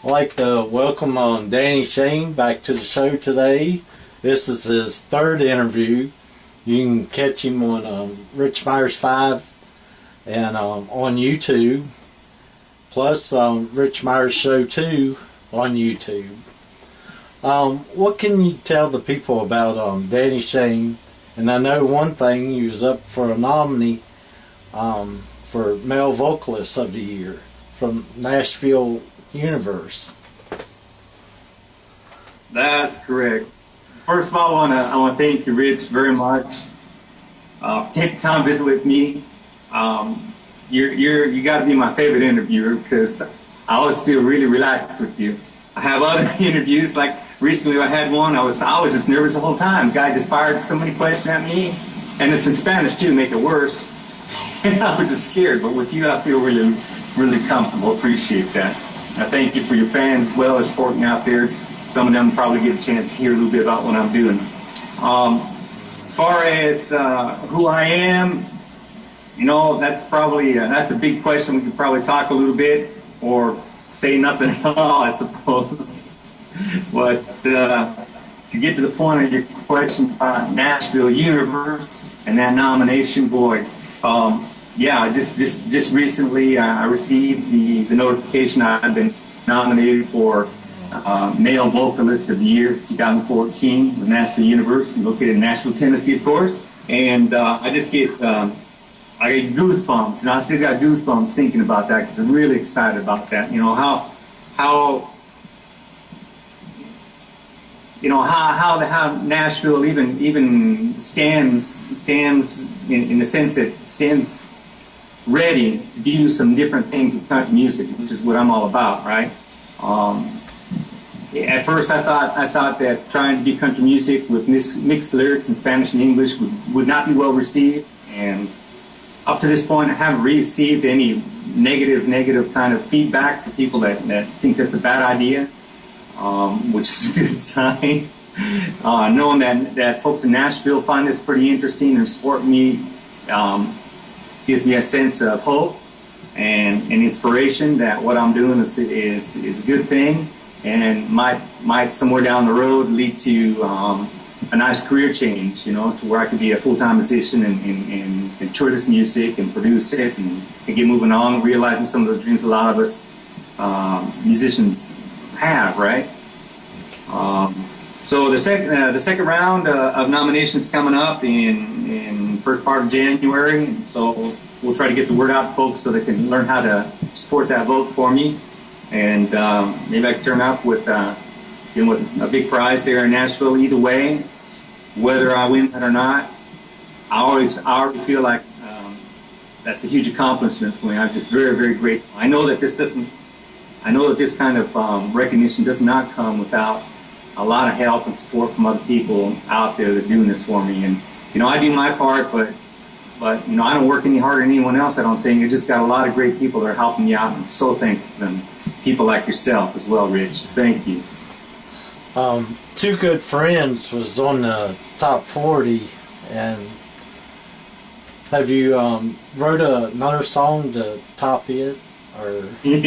I'd like to welcome Danny Shain back to the show today. This is his third interview. You can catch him on Rich Myers 5 and on YouTube, plus Rich Myers Show 2 on YouTube. What can you tell the people about Danny Shain? And I know one thing, he was up for a nominee for Male Vocalist of the Year from Nashville Universe. That's correct. First of all, I want to thank you, Rich, very much for taking time to visit with me. You got to be my favorite interviewer because I always feel really relaxed with you. I have other interviews, like recently I had one. I was just nervous the whole time. The guy just fired so many questions at me, and it's in Spanish too, make it worse. And I was just scared. But with you, I feel really, really comfortable. Appreciate that. I thank you for your fans as well as supporting out there. Some of them probably get a chance to hear a little bit about what I'm doing. As far as who I am, you know, that's probably that's a big question. We could probably talk a little bit or say nothing at all, I suppose. But to get to the point of your question about Nashville Universe and that nomination, boy, yeah, just recently I received the notification I've been nominated for Male Vocalist of the Year 2014 with Nashville University, located in Nashville, Tennessee, of course. And I just get I get goosebumps, and I still got goosebumps thinking about that because I'm really excited about that. You know how Nashville even stands in the sense that stands ready to do some different things with country music, which is what I'm all about, right? At first, I thought that trying to do country music with mixed lyrics in Spanish and English would not be well received, and up to this point, I haven't received any negative kind of feedback from people that think that's a bad idea, which is a good sign. Knowing that folks in Nashville find this pretty interesting and support me gives me a sense of hope and inspiration that what I'm doing is a good thing and might somewhere down the road lead to a nice career change, you know, to where I could be a full-time musician and tour this music and produce it and get moving on, realizing some of those dreams a lot of us musicians have, right? So the second round of nominations coming up in first part of January, and so we'll try to get the word out to folks so they can learn how to support that vote for me, and maybe I can turn up with with a big prize there in Nashville. Either way, whether I win that or not, I already feel like that's a huge accomplishment for me. I'm just very, very grateful. I know that this kind of recognition does not come without a lot of help and support from other people out there that are doing this for me. And you know, I do my part, but you know, I don't work any harder than anyone else, I don't think. I just got a lot of great people that are helping me out, and I'm so thankful for them. People like yourself as well, Rich. Thank you. Two Good Friends was on the top 40, and have you wrote another song to top it? Or you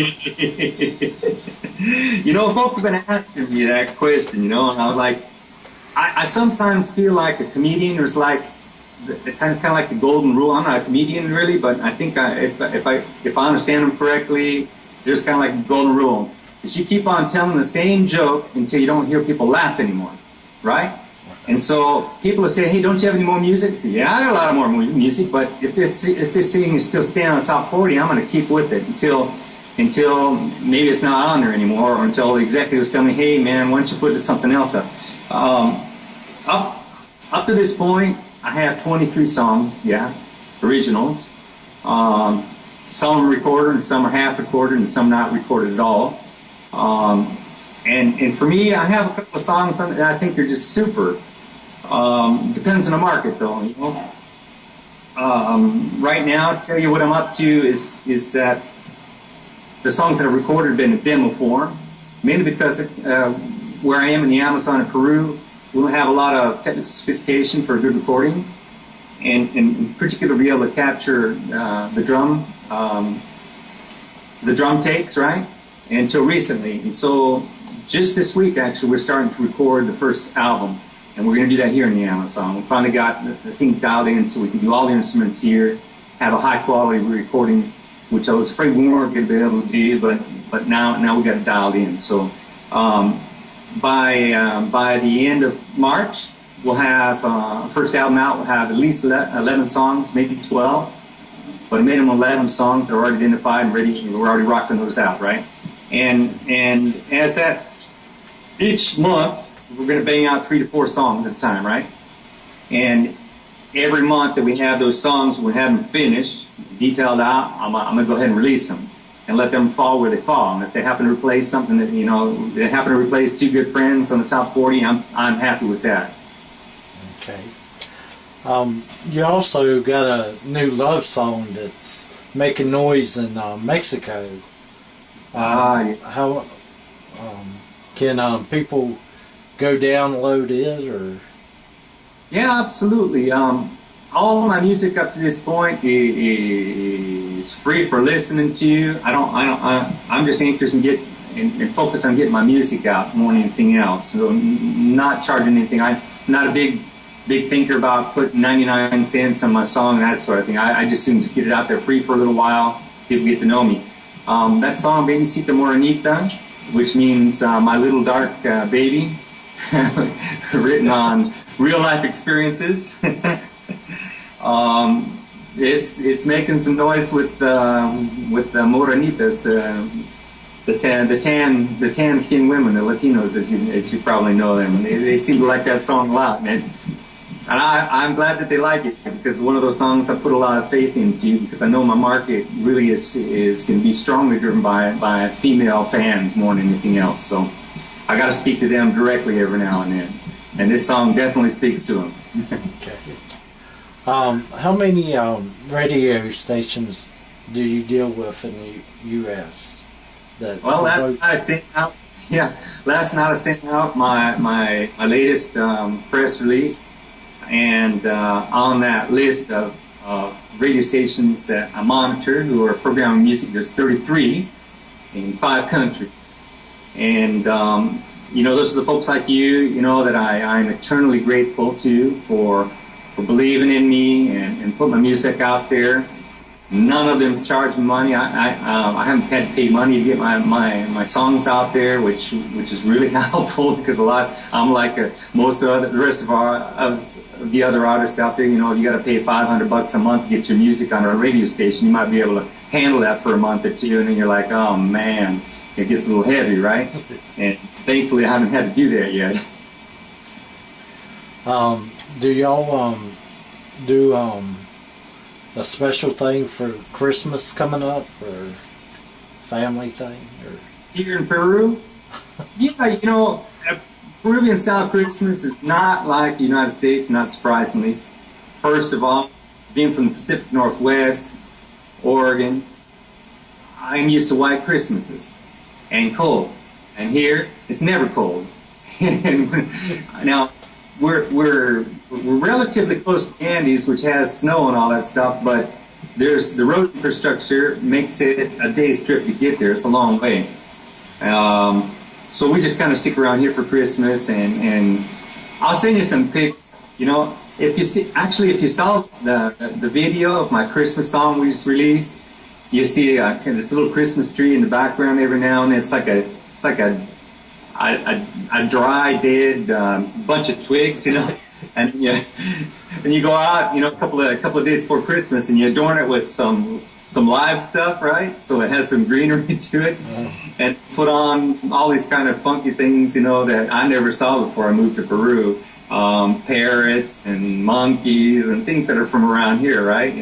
know, folks have been asking me that question, you know, and I was like, I sometimes feel like a comedian. There's like kind of like the golden rule. I'm not a comedian really, but I think if I understand them correctly, there's kind of like the golden rule. Is you keep on telling the same joke until you don't hear people laugh anymore, right? And so people will say, hey, don't you have any more music? I say, yeah, I got a lot of more music, but if this thing is still staying on the top 40, I'm going to keep with it until maybe it's not on there anymore, or until the executives tell me, hey, man, why don't you put something else up? Up to this point, I have 23 songs, yeah, originals. Some are recorded, and some are half recorded, and some not recorded at all. And for me, I have a couple of songs that I think are just super. Depends on the market, though. You know, right now, to tell you what I'm up to is that the songs that are recorded have been in demo form, mainly because where I am in the Amazon in Peru, we don't have a lot of technical sophistication for good recording, and in particular, be able to capture the drum takes, right? until recently. And so just this week, actually, we're starting to record the first album, and we're going to do that here in the Amazon. We finally got the things dialed in so we can do all the instruments here, have a high-quality recording, which I was afraid we weren't going to be able to do, but now we got it dialed in. So by the end of March, we'll have first album out. We'll have at least 11 songs, maybe 12, but a minimum 11 songs are already identified and ready. We're already rocking those out, right? And as that, each month we're going to bang out 3 to 4 songs at a time, right? And every month that we have those songs, we have them finished, detailed out. I'm going to go ahead and release them and let them fall where they fall. And if they happen to replace something that, you know, they happen to replace Two Good Friends on the top 40, I'm happy with that. Okay. You also got a new love song that's making noise in Mexico. Yeah. How can people go download it, or? Yeah, absolutely. All my music up to this point is free for listening to. I'm just interested in getting and focus on getting my music out more than anything else. So not charging anything. I'm not a big thinker about putting 99 cents on my song and that sort of thing. I just soon just get it out there free for a little while. People get to know me. That song, Babysita Morenita, which means my little dark baby, written on real life experiences. It's making some noise with the morenitas, the tan skinned women, the Latinos, as you probably know them. They seem to like that song a lot, and I'm glad that they like it, because it's one of those songs I put a lot of faith into, because I know my market really is going to be strongly driven by female fans more than anything else. So I got to speak to them directly every now and then, and this song definitely speaks to them. Okay. How many radio stations do you deal with in the U.S.? Well, last night I sent out my latest press release, and on that list of radio stations that I monitor who are programming music, there's 33 in 5 countries. And those are the folks like you know, that I'm eternally grateful to for believing in me and putting my music out there. None of them charge me money. I haven't had to pay money to get my songs out there, which is really helpful, because I'm like most of the rest of the other artists out there. You know, you got to pay $500 a month to get your music on a radio station. You might be able to handle that for a month or two, and then you're like, oh man, it gets a little heavy, right? And thankfully, I haven't had to do that yet. Do y'all do a special thing for Christmas coming up, or family thing, or here in Peru? Yeah, Peruvian style Christmas is not like the United States, not surprisingly. First of all, being from the Pacific Northwest, Oregon, I'm used to white Christmases and cold, and here it's never cold. Now we're relatively close to the Andes, which has snow and all that stuff, but there's the road infrastructure makes it a day's trip to get there. It's a long way. So we just kind of stick around here for Christmas, and I'll send you some pics. If you saw the video of my Christmas song we just released, you see this little Christmas tree in the background every now and then. It's like a dry, dead bunch of twigs, and you go out, a couple of days before Christmas, and you adorn it with some live stuff, right? So it has some greenery to it, and put on all these kind of funky things, that I never saw before I moved to Peru. Parrots and monkeys and things that are from around here, right?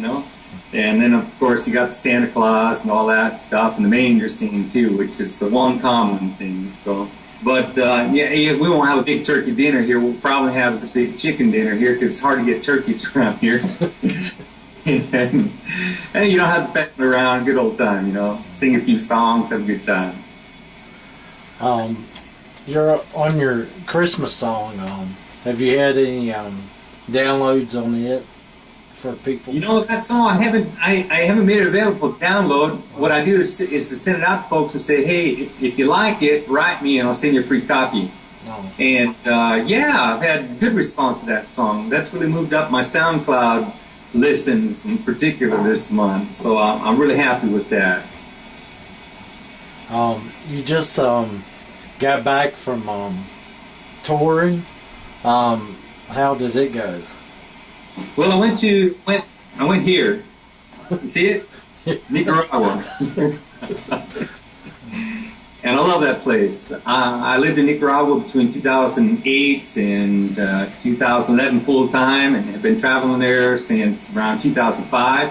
And then of course you got the Santa Claus and all that stuff, and the manger scene too, which is the one common thing. So. But we won't have a big turkey dinner here. We'll probably have a big chicken dinner here, because it's hard to get turkeys around here. and you don't have to family around, good old time, sing a few songs, have a good time. You're on your Christmas song. Have you had any downloads on it? for people? You know, that song I haven't made it available for download. What I do is to send it out to folks and say, hey, if you like it, write me and I'll send you a free copy. Oh. And yeah, I've had good response to that song. That's really moved up my SoundCloud listens in particular this month. So I'm really happy with that. You just got back from touring. How did it go? Well, I went here. You see it? Nicaragua. And I love that place. I lived in Nicaragua between 2008 and 2011 full time, and have been traveling there since around 2005.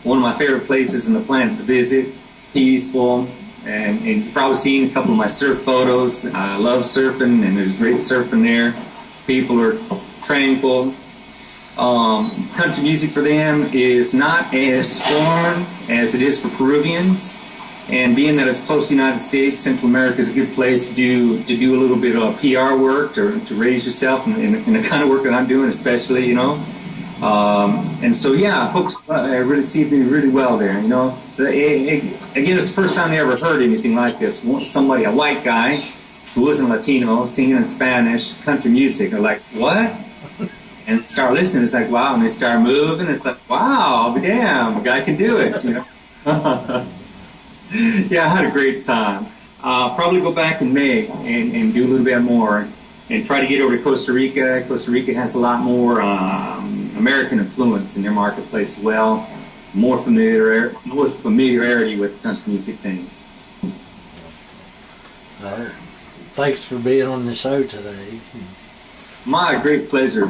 One of my favorite places on the planet to visit. It's peaceful, and you've probably seen a couple of my surf photos. I love surfing, and there's great surfing there. People are tranquil. Country music for them is not as foreign as it is for Peruvians. And being that it's close to the United States, Central America is a good place to do a little bit of PR work to raise yourself in the kind of work that I'm doing, especially, you know. And so, yeah, folks received me really well there, you know. Again, it's the first time they ever heard anything like this. Somebody, a white guy who wasn't Latino, singing in Spanish, country music. They're like, what? And start listening. It's like, wow. And they start moving. It's like, wow, I'll be damned. A guy can do it, you know. Yeah, I had a great time. Probably go back in May and do a little bit more and try to get over to Costa Rica. Costa Rica has a lot more American influence in their marketplace as well. More familiarity with country music thing. Thanks for being on the show today. My great pleasure.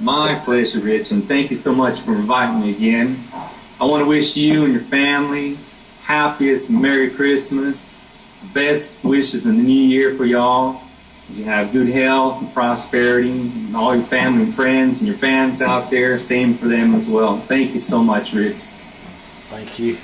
My pleasure, Rich, and thank you so much for inviting me again. I want to wish you and your family happiest Merry Christmas, best wishes in the new year for y'all. You have good health and prosperity, and all your family and friends and your fans out there, same for them as well. Thank you so much, Rich. Thank you.